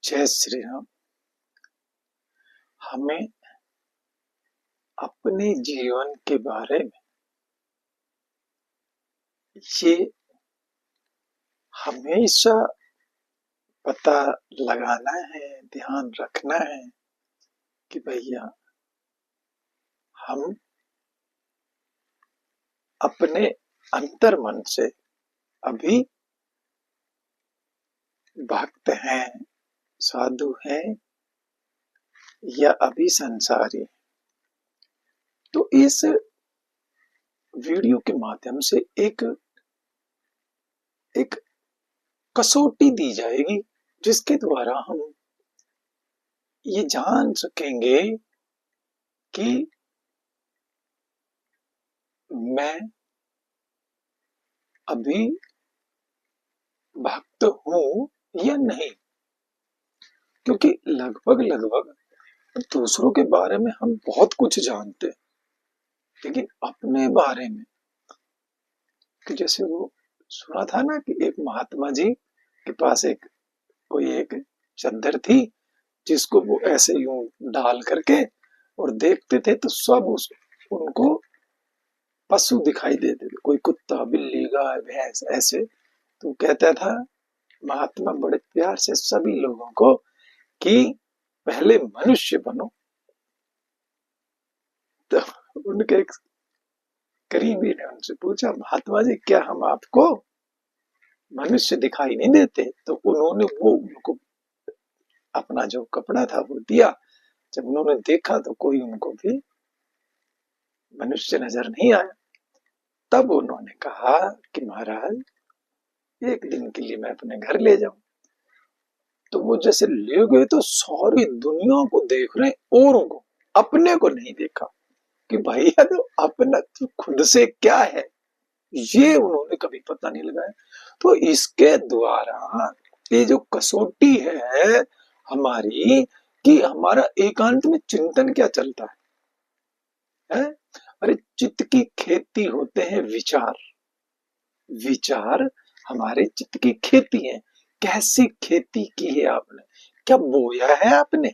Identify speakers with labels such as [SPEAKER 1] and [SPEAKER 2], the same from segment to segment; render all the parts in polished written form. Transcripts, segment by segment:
[SPEAKER 1] जय श्री राम। हमें अपने जीवन के बारे में ये हमेशा पता लगाना है, ध्यान रखना है कि भैया हम अपने अंतर मन से अभी भक्त हैं, साधु हैं या अभी संसारी। तो इस वीडियो के माध्यम से एक कसौटी दी जाएगी जिसके द्वारा हम ये जान सकेंगे कि मैं अभी भक्त हूं या नहीं। क्योंकि लगभग दूसरों के बारे में हम बहुत कुछ जानते हैं, लेकिन अपने बारे में कि जैसे वो सुना था ना कि एक महात्मा जी के पास एक चद्दर थी जिसको वो ऐसे यूं डाल करके और देखते थे तो सब उनको पशु दिखाई देते थे, कोई कुत्ता, बिल्ली, गाय, भैंस ऐसे। तो कहता था महात्मा बड़े प्यार से सभी लोगों को कि पहले मनुष्य बनो। तो उनके एक करीबी ने उनसे पूछा, महात्मा जी क्या हम आपको मनुष्य दिखाई नहीं देते? तो उन्होंने वो उनको अपना जो कपड़ा था वो दिया। जब उन्होंने देखा तो कोई उनको भी मनुष्य नजर नहीं आया। तब उन्होंने कहा कि महाराज एक दिन के लिए मैं अपने घर ले जाऊं। तो वो जैसे ले गए तो सारी दुनिया को देख रहे, औरों को, अपने को नहीं देखा कि भैया तो अपना तो खुद से क्या है ये उन्होंने कभी पता नहीं लगाया। तो इसके द्वारा ये जो कसौटी है हमारी कि हमारा एकांत में चिंतन क्या चलता है? अरे चित्त की खेती होते हैं विचार। विचार हमारे चित्त की खेती है। कैसी खेती की है आपने, क्या बोया है आपने?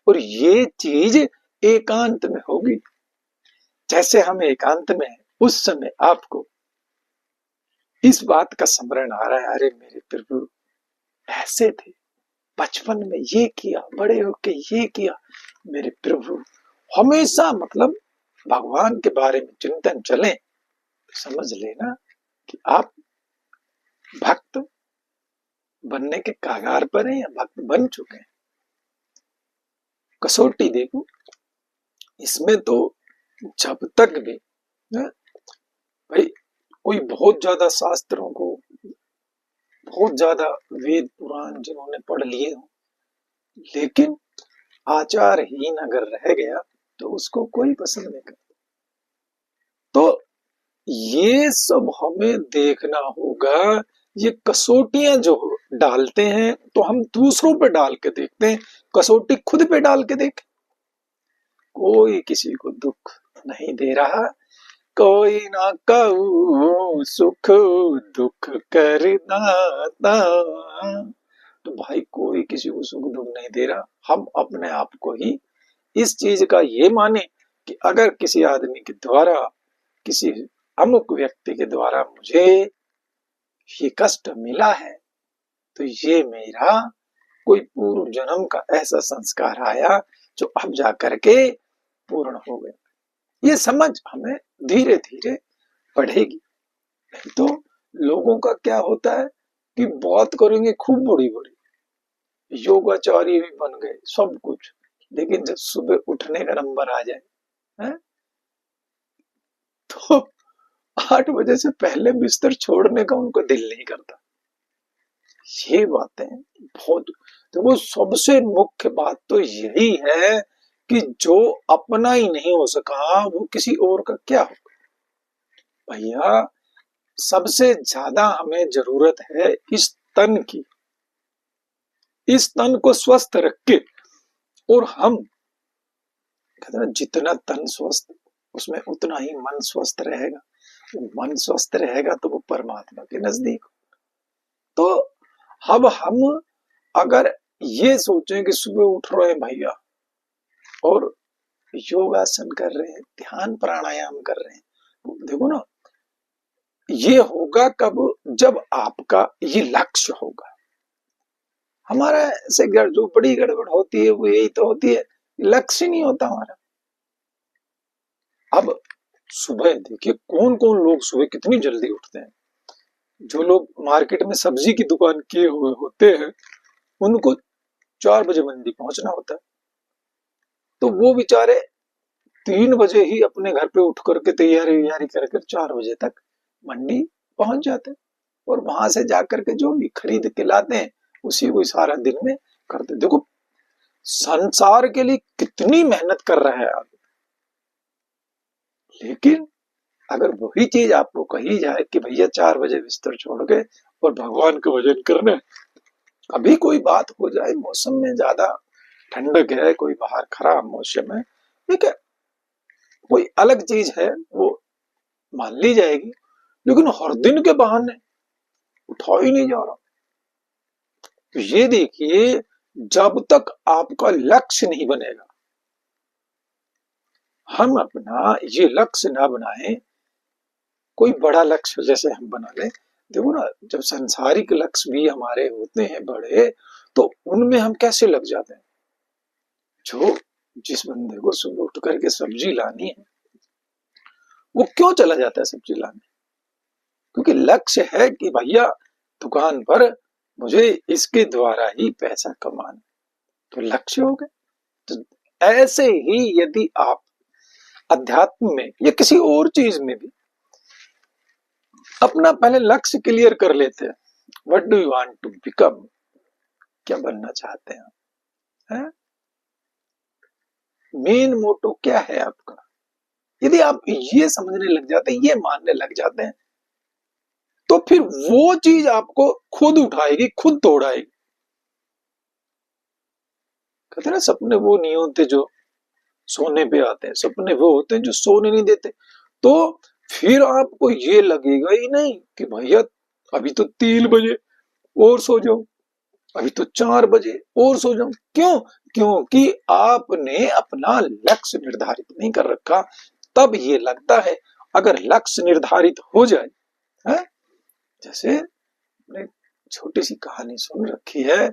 [SPEAKER 1] और ये चीज एकांत में होगी। जैसे हम एकांत में उस समय आपको इस बात का स्मरण आ रहा है, अरे मेरे प्रभु ऐसे थे, बचपन में ये किया, बड़े होके ये किया। मेरे प्रभु हमेशा मतलब भगवान के बारे में चिंतन चले, समझ लेना कि आप भक्त बनने के कगार पर हैं या भक्त बन चुके हैं। कसौटी देखो इसमें तो जब तक भी भाई कोई बहुत ज्यादा शास्त्रों को, बहुत ज्यादा वेद पुराण जिन्होंने पढ़ लिए हो, लेकिन आचारहीन अगर रह गया तो उसको कोई पसंद नहीं करता। तो ये सब हमें देखना होगा। ये कसौटियां जो डालते हैं तो हम दूसरों पे डाल के देखते हैं, कसौटी खुद पे डाल के देखें। कोई किसी को दुख नहीं दे रहा, कोई ना कहू सुख दुख कर दाता। तो भाई कोई किसी को सुख दुख नहीं दे रहा। हम अपने आप को ही इस चीज का ये माने कि अगर किसी आदमी के द्वारा, किसी अमुक व्यक्ति के द्वारा मुझे ये कष्ट मिला है तो ये मेरा कोई पूर्व जन्म का ऐसा संस्कार आया जो अब जा करके पूर्ण हो गया। ये समझ हमें धीरे धीरे बढ़ेगी। तो लोगों का क्या होता है कि बात करेंगे खूब बड़ी बड़ी, योगाचार्य भी बन गए सब कुछ, लेकिन जब सुबह उठने का नंबर आ जाए है तो 8 बजे से पहले बिस्तर छोड़ने का उनको दिल नहीं करता। ये बातें बहुत, तो वो सबसे मुख्य बात तो यही है कि जो अपना ही नहीं हो सका वो किसी और का क्या होगा। भैया सबसे ज्यादा हमें जरूरत है इस तन की। इस तन को स्वस्थ रख के, और हम कहते हैं जितना तन स्वस्थ उसमें उतना ही मन स्वस्थ रहेगा। मन स्वस्थ रहेगा तो वो परमात्मा के नजदीक। तो अब हम अगर ये सोचें कि सुबह उठ रहे हैं भैया और योगासन कर रहे हैं, ध्यान प्राणायाम कर रहे हैं। देखो ना, ये होगा कब? जब आपका ये लक्ष्य होगा। हमारा ऐसे जो बड़ी गड़बड़ होती है वो यही तो होती है, लक्ष्य नहीं होता हमारा। अब सुबह देखिए कौन कौन लोग सुबह कितनी जल्दी उठते हैं। जो लोग मार्केट में सब्जी की दुकान किए हुए होते हैं उनको 4 बजे मंडी पहुंचना होता है, तो वो बेचारे 3 बजे ही अपने घर पे उठ करके तैयारी कर 4 बजे तक मंडी पहुंच जाते हैं और वहां से जाकर के जो भी खरीद के लाते हैं उसी को सारा दिन में करते। देखो संसार के लिए कितनी मेहनत कर रहा है आदमी, लेकिन अगर वही चीज आपको कही जाए कि भैया 4 बजे बिस्तर छोड़ के और भगवान का भजन करना, कभी कोई बात हो जाए, मौसम में ज्यादा ठंडक है, कोई बाहर खराब मौसम है, ठीक है, कोई अलग चीज है वो मान ली जाएगी, लेकिन हर दिन के बहाने उठा ही नहीं जा रहा। तो ये देखिए, जब तक आपका लक्ष्य नहीं बनेगा, हम अपना ये लक्ष्य ना बनाए, कोई बड़ा लक्ष्य जैसे हम बना लें। देखो ना, जब सांसारिक लक्ष्य भी हमारे होते हैं बड़े, तो उनमें हम कैसे लग जाते हैं। जो जिस बंदे को सुबह उठ करके सब्जी लानी है वो क्यों चला जाता है सब्जी लाने? क्योंकि लक्ष्य है कि भैया दुकान पर मुझे इसके द्वारा ही पैसा कमाना, तो लक्ष्य हो गए। तो ऐसे ही यदि आप अध्यात्म में या किसी और चीज में भी अपना पहले लक्ष्य क्लियर कर लेते हैं, what do you want to become, क्या बनना चाहते हैं, है? मेन मोटो क्या है आपका? यदि आप ये समझने लग जाते हैं, ये मानने लग जाते हैं, तो फिर वो चीज आपको खुद उठाएगी, खुद तोड़ाएगी। कहते ना, सपने वो नहीं होते जो सोने पे आते हैं, सपने वो होते हैं जो सोने नहीं देते। तो फिर आपको ये लगेगा ही नहीं कि भैया अभी तो 3 बजे और सो जाओ, अभी तो 4 बजे और सो जाओ। क्यों? क्योंकि आपने अपना लक्ष्य निर्धारित नहीं कर रखा। तब ये लगता है, अगर लक्ष्य निर्धारित हो जाए, है? जैसे हमने छोटी सी कहानी सुन रखी है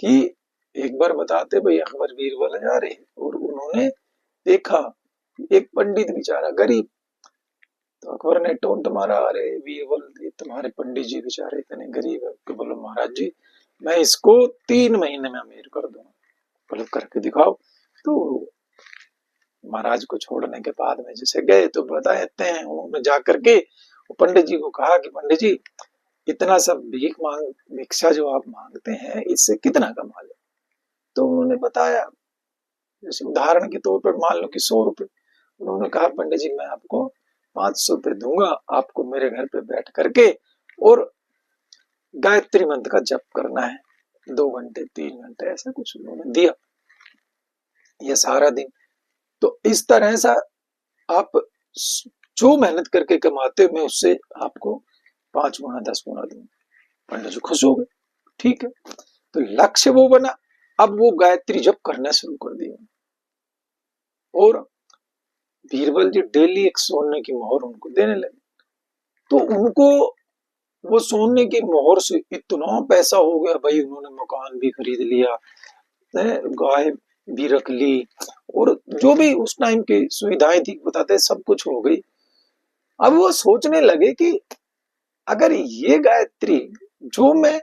[SPEAKER 1] कि एक बार बताते भाई अकबर बीरबल जा रहे और उन्होंने देखा एक पंडित बेचारा गरीब, तो अकबर ने टोंट मारा, अरे बीरबल तुम्हारे पंडित जी बेचारे इतने गरीब है। तो बोलो महाराज जी मैं इसको 3 महीने में अमीर कर दूंगा, बोलो करके दिखाओ। तो महाराज को छोड़ने के बाद में जैसे गए तो बताते हैं, उन्होंने जाकर के पंडित जी को कहा कि पंडित जी इतना सब भिक्षा जो आप मांगते हैं इससे कितना कमा ले। तो उन्होंने बताया, जैसे उदाहरण के तौर पर मान लो कि 100 रुपए। उन्होंने कहा पंडित जी मैं आपको 500 रुपए दूंगा, आपको मेरे घर पे बैठ करके और गायत्री मंत्र का जप करना है 2 घंटे 3 घंटे, ऐसा कुछ उन्होंने दिया, ये सारा दिन। तो इस तरह से आप जो मेहनत करके कमाते हो मैं उससे आपको 5 गुना 10 गुना दूंगा। पंडित जी खुश हो गए, ठीक है। तो लक्ष्य वो बना, अब वो गायत्री जप करना शुरू कर दिया और बीरबल जी डेली एक सोने की मोहर उनको देने लगे। तो उनको वो सोने की मोहर से इतना पैसा हो गया भाई, उन्होंने मकान भी खरीद लिया, गाय भी रख ली और जो भी उस टाइम की सुविधाएं थी बताते सब कुछ हो गई। अब वो सोचने लगे कि अगर ये गायत्री जो मैं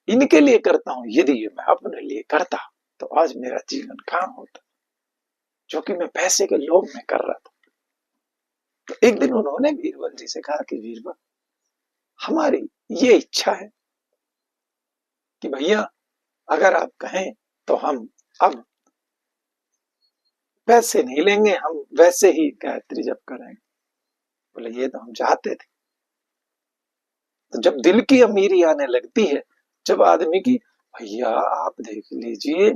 [SPEAKER 1] इनके लिए करता हूं यदि ये मैं अपने लिए करता तो आज मेरा जीवन कहां होता, जो कि मैं पैसे के लोभ में कर रहा था। तो एक दिन उन्होंने बीरबल जी से कहा कि बीरबल हमारी ये इच्छा है कि भैया अगर आप कहें तो हम अब पैसे नहीं लेंगे, हम वैसे ही गायत्री जप करेंगे। बोले ये तो हम चाहते थे। तो जब दिल की अमीरी आने लगती है, जब आदमी की, भैया आप देख लीजिए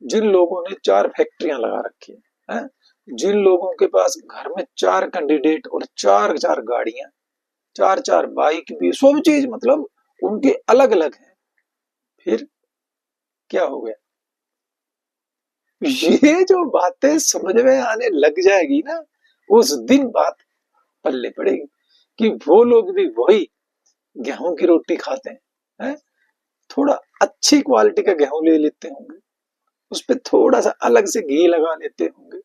[SPEAKER 1] जिन लोगों ने 4 फैक्ट्रियां लगा रखी है, जिन लोगों के पास घर में 4 कैंडिडेट और 4 गाड़ियां, 4 बाइक भी, सब चीज मतलब उनके अलग अलग है, फिर क्या हो गया? ये जो बातें समझ में आने लग जाएगी ना, उस दिन बात पल्ले पड़ेगी कि वो लोग भी वही गेहूं की रोटी खाते हैं, थोड़ा अच्छी क्वालिटी का गेहूं ले लेते होंगे, उस पे थोड़ा सा अलग से घी लगा लेते होंगे,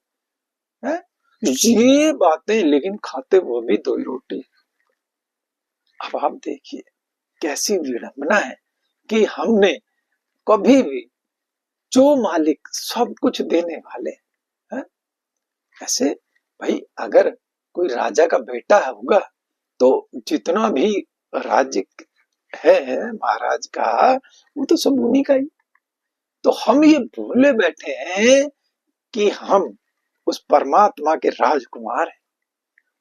[SPEAKER 1] हैं? ये बातें, लेकिन खाते वो भी दो ही रोटी। अब आप देखिए कैसी विडंबना है कि हमने कभी भी, जो मालिक सब कुछ देने वाले हैं, ऐसे भाई अगर कोई राजा का बेटा होगा तो जितना भी राज्य है महाराज का, वो तो सब उन्हीं का ही। तो हम ये भूले बैठे हैं कि हम उस परमात्मा के राजकुमार हैं,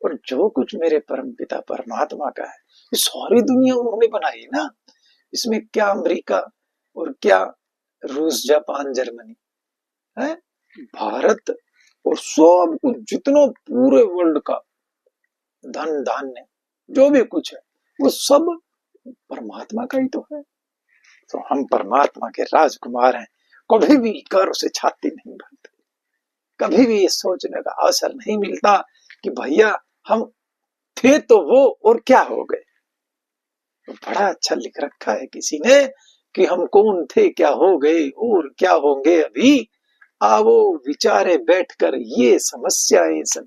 [SPEAKER 1] और जो कुछ मेरे परमपिता परमात्मा का है, ये सारी दुनिया उन्होंने बनाई ना। इसमें क्या अमेरिका और क्या रूस जापान जर्मनी है, भारत और सब कुछ जितना पूरे वर्ल्ड का धन धान्य जो भी कुछ है, वो सब परमात्मा का ही तो है। तो हम परमात्मा के राजकुमार हैं, कभी भी गर्व से छाती नहीं भरते, कभी भी ये सोचने का अवसर नहीं मिलता कि भैया हम थे तो वो और क्या हो गए। तो बड़ा अच्छा लिख रखा है किसी ने कि हम कौन थे क्या हो गए और क्या होंगे अभी, आवो विचारे बैठकर ये समस्याएं सब।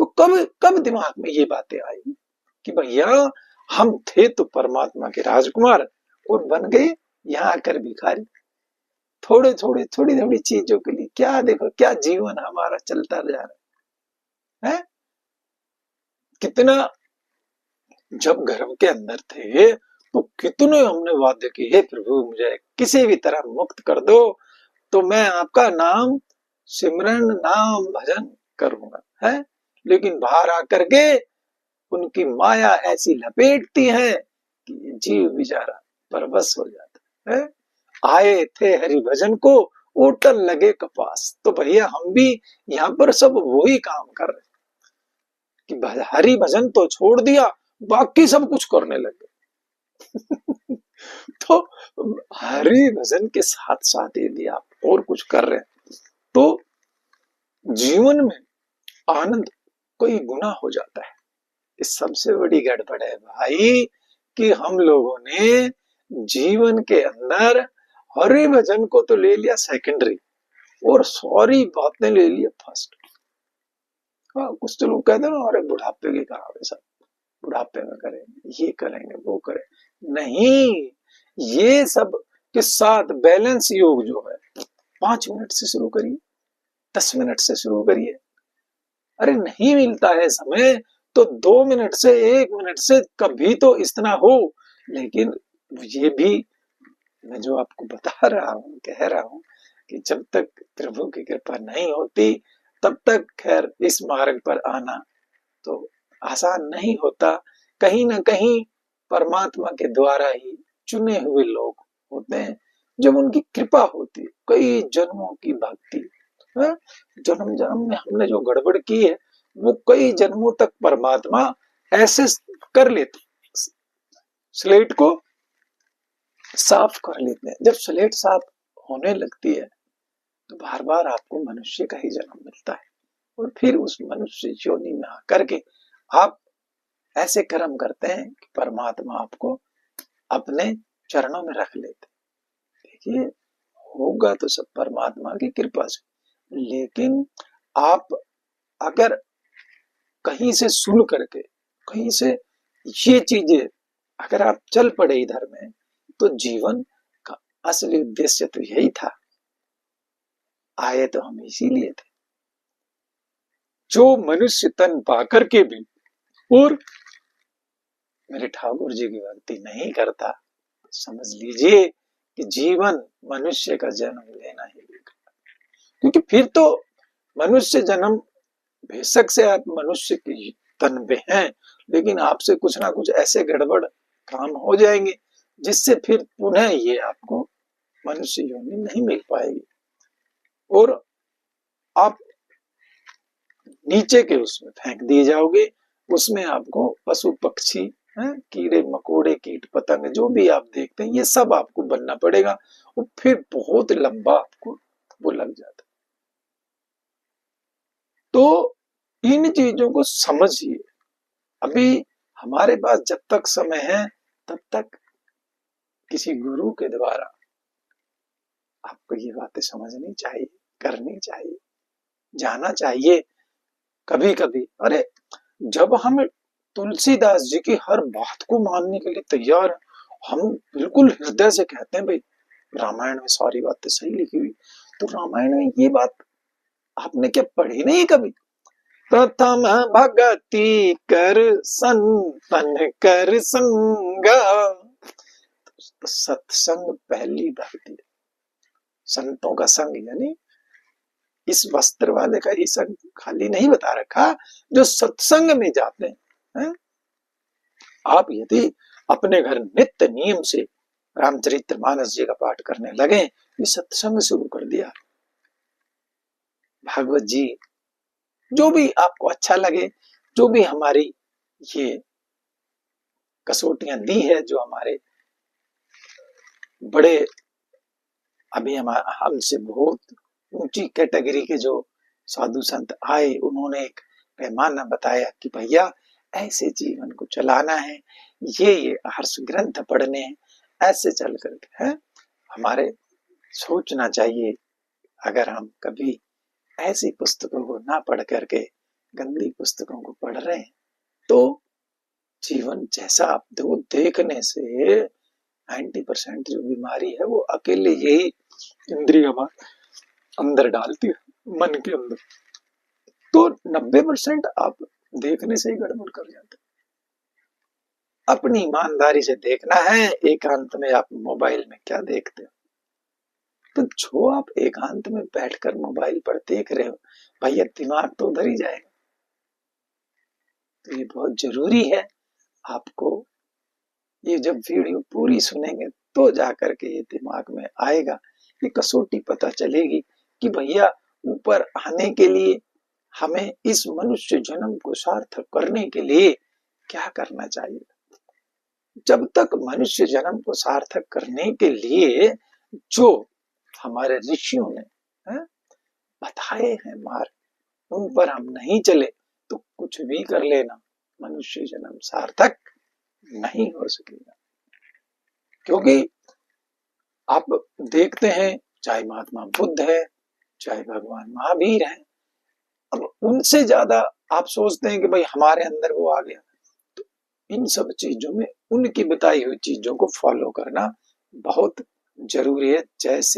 [SPEAKER 1] तो कब कब दिमाग में ये बातें आई कि भैया हम थे तो परमात्मा के राजकुमार और बन गए यहाँ आकर भिखारी। थोड़ी थोड़ी चीजों के लिए क्या, देखो क्या जीवन हमारा चलता जा रहा है। कितना, जब गर्भ के अंदर थे तो कितने हमने वादे किए, हे प्रभु मुझे किसी भी तरह मुक्त कर दो तो मैं आपका नाम सिमरन नाम भजन करूंगा, है। लेकिन बाहर आकर के उनकी माया ऐसी लपेटती है कि जीव बेचारा परवश हो जाता है। आए थे हरि भजन को, ओटल लगे कपास। तो भैया हम भी यहाँ पर सब वही काम कर रहे कि हरि भजन तो छोड़ दिया, बाकी सब कुछ करने लगे। तो हरि भजन के साथ साथ यदि आप और कुछ कर रहे हैं तो जीवन में आनंद कई गुना हो जाता है। इस सबसे बड़ी गड़बड़ है भाई कि हम लोगों ने जीवन के अंदर हरि भजन को तो ले लिया सेकेंडरी और सारी बातें ले लिया फर्स्ट। हाँ, कुछ तो लोग कहते हैं ना, अरे बुढ़ापे के काम है सब, बुढ़ापे में करेंगे, ये करेंगे वो करेंगे। नहीं, ये सब के साथ बैलेंस योग जो है 5 मिनट से शुरू करिए, 10 मिनट से शुरू करिए। अरे नहीं मिलता है समय तो 2 मिनट से 1 मिनट से कभी तो इतना हो। लेकिन ये भी मैं जो आपको बता रहा हूँ, कह रहा हूँ कि जब तक प्रभु की कृपा नहीं होती तब तक खैर इस मार्ग पर आना तो आसान नहीं होता। कहीं ना कहीं परमात्मा के द्वारा ही चुने हुए लोग होते हैं, जब उनकी कृपा होती है, कई जन्मों की भक्ति, जन्म जन्म में हमने जो गड़बड़ की है वो कई जन्मों तक परमात्मा ऐसे कर लेते, स्लेट को साफ कर लेते हैं। जब स्लेट साफ होने लगती है तो बार बार आपको मनुष्य का ही जन्म मिलता है, और फिर उस मनुष्य योनि में आकर के आप ऐसे कर्म करते हैं कि परमात्मा आपको अपने चरणों में रख लेते। देखिए होगा तो सब परमात्मा की कृपा से, लेकिन आप अगर कहीं से सुन करके, कहीं से ये चीजें अगर आप चल पड़े इधर में, तो जीवन का असली उद्देश्य तो यही था। आए तो हम इसीलिए थे। जो मनुष्य तन पाकर के भी और मेरे ठाकुर जी की भक्ति नहीं करता, समझ लीजिए कि जीवन मनुष्य का जन्म लेना ही बेकार। क्योंकि फिर तो मनुष्य जन्म, बेशक से आप मनुष्य के तन पे हैं, लेकिन आपसे कुछ ना कुछ ऐसे गड़बड़ काम हो जाएंगे जिससे फिर पुनः ये आपको मनुष्य योनि नहीं मिल पाएगी, और आप नीचे के उसमें फेंक दिए जाओगे। उसमें आपको पशु पक्षी कीड़े मकोड़े कीट पतंग जो भी आप देखते हैं ये सब आपको बनना पड़ेगा और फिर बहुत लंबा आपको वो लग जाता है। तो इन चीजों को समझिए। अभी हमारे पास जब तक समय है तब तक किसी गुरु के द्वारा आपको ये बातें समझनी चाहिए, करनी चाहिए, जाना चाहिए। कभी कभी अरे जब हम तुलसीदास जी की हर बात को मानने के लिए तैयार हैं, हम बिल्कुल हृदय से कहते हैं भाई रामायण में सारी बातें सही लिखी हुई, तो रामायण में ये बात आपने क्या पढ़ी नहीं कभी? प्रथम भगति कर संतन कर संगा, तो सत्संग पहली भक्ति। संतों का संग यानी इस वस्त्र वाले का ही संग खाली नहीं बता रखा, जो सत्संग में जाते हैं। आप यदि अपने घर नित्य नियम से रामचरितमानस जी का पाठ करने लगे, ये सत्संग शुरू कर दिया, भागवत जी जो भी आपको अच्छा लगे, जो भी हमारी ये कसौटियां दी है, जो हमारे बड़े अभी हमसे बहुत ऊंची कैटेगरी के जो साधु संत आए, उन्होंने एक पैमाना बताया कि भैया ऐसे जीवन को चलाना है, ये हर्ष ग्रंथ पढ़ने हैं, ऐसे चल करके है हमारे सोचना चाहिए। अगर हम कभी ऐसी पुस्तकों को ना पढ़ करके गंदी पुस्तकों को पढ़ रहे हैं, तो जीवन जैसा आप देखने से 90% जो बीमारी है वो अकेले यही इंद्रिय अंदर डालती है मन के अंदर, तो 90% आप देखने से ही गड़बड़ कर जाते। अपनी ईमानदारी से देखना है एकांत में आप मोबाइल में क्या देखते हो। तो जो आप एकांत में बैठकर मोबाइल पर देख रहे हो, भैया दिमाग तो उधर ही जाएगा। तो ये बहुत जरूरी है आपको, ये जब वीडियो पूरी सुनेंगे तो जाकर के ये दिमाग में आएगा, ये कसौटी पता चलेगी कि भैया ऊपर आने के लिए हमें इस मनुष्य जन्म को सार्थक करने के लिए क्या करना चाहिए। जब तक मनुष्य जन्म को सार्थक करने के लिए जो हमारे ऋषियों ने बताए हैं मार्ग, उन पर हम नहीं चले तो कुछ भी कर लेना, मनुष्य जन्म सार्थक नहीं हो सकेगा। क्योंकि आप देखते हैं चाहे महात्मा बुद्ध है, चाहे भगवान महावीर है, अब उनसे ज्यादा आप सोचते हैं कि भाई हमारे अंदर वो आ गया। तो इन सब चीजों में उनकी बताई हुई चीजों को फॉलो करना बहुत जरूरी है। जय श्री